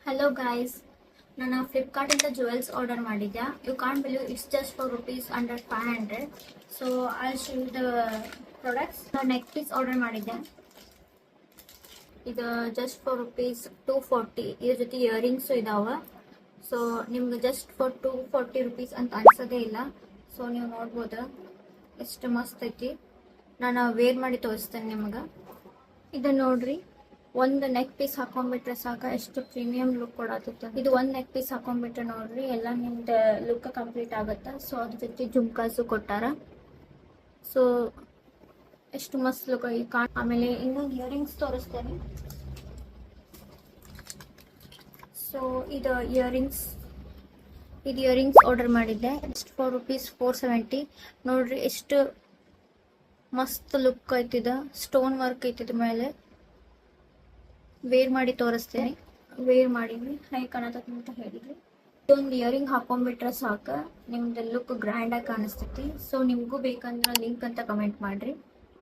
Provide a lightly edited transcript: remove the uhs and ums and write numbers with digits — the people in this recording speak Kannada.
Hello guys, ನಾನು ಫ್ಲಿಪ್ಕಾರ್ಟಿಂದ ಜುವೆಲ್ಸ್ ಆರ್ಡರ್ ಮಾಡಿದ್ದೆ. You can't believe it's just for rupees under 500. So I show you the products. ನಾನು ನೆಕ್ ಪೀಸ್ ಆರ್ಡರ್ ಮಾಡಿದ್ದೆ. ಇದು ಜಸ್ಟ್ ಫಾರ್ ರುಪೀಸ್ 240. ಇದ್ರ ಜೊತೆ ಇಯರಿಂಗ್ಸು ಇದಾವೆ. ಸೊ ನಿಮ್ಗೆ ಜಸ್ಟ್ ಫಾರ್ 240 ರುಪೀಸ್ ಅಂತ ಅನ್ಸೋದೇ ಇಲ್ಲ. ಸೊ ನೀವು ನೋಡ್ಬೋದು ಎಷ್ಟು ಮಸ್ತ್ ಐತಿ. ನಾನು ವೇರ್ ಮಾಡಿ ತೋರಿಸ್ತೇನೆ ನಿಮ್ಗೆ. ಇದು ನೋಡ್ರಿ, ಒಂದು ನೆಕ್ ಪೀಸ್ ಹಾಕೊಂಡ್ಬಿಟ್ರೆ ಸಾಕ ಎಷ್ಟು ಪ್ರೀಮಿಯಂ ಲುಕ್ ಕೊಡತ್ತೆ. ಇದು ಒಂದು ನೆಕ್ ಪೀಸ್ ಹಾಕೊಂಡ್ಬಿಟ್ರೆ ನೋಡ್ರಿ ಎಲ್ಲ ನಿಮ್ದು ಲುಕ್ ಕಂಪ್ಲೀಟ್ ಆಗುತ್ತೆ. ಸೊ ಅದ್ರ ಜೊತೆ ಜುಮ್ಕಾಸು ಕೊಟ್ಟಾರ. ಸೊ ಎಷ್ಟು ಮಸ್ತ್ ಲುಕ್ ಆಮೇಲೆ ಇನ್ನೊಂದು ಇಯರಿಂಗ್ಸ್ ತೋರಿಸ್ತೇನೆ. ಸೊ ಇದು ಇಯರಿಂಗ್ಸ್ ಆರ್ಡರ್ ಮಾಡಿದ್ದೆ. Just for rupees 470. ನೋಡ್ರಿ ಎಷ್ಟು ಮಸ್ತ್ ಲುಕ್ ಐತಿದ. ಸ್ಟೋನ್ ವರ್ಕ್ ಐತಿದ ಮೇಲೆ. ವೇರ್ ಮಾಡಿ ತೋರಿಸ್ತೇನೆ. ವೇರ್ ಮಾಡಿದ್ವಿ ಹೇಗೆ ಕಾಣತೈತಿ ಅಂತ ಹೇಳಿದ್ವಿ. ಇದೊಂದು ಇಯರಿಂಗ್ ಹಾಕೊಂಡ್ಬಿಟ್ರೆ ಸಾಕು ನಿಮ್ದು ಲುಕ್ ಗ್ರ್ಯಾಂಡಾಗಿ ಕಾಣಿಸ್ತೈತಿ. ಸೊ ನಿಮಗೂ ಬೇಕಂದ್ರೆ ಲಿಂಕ್ ಅಂತ ಕಮೆಂಟ್ ಮಾಡ್ರಿ.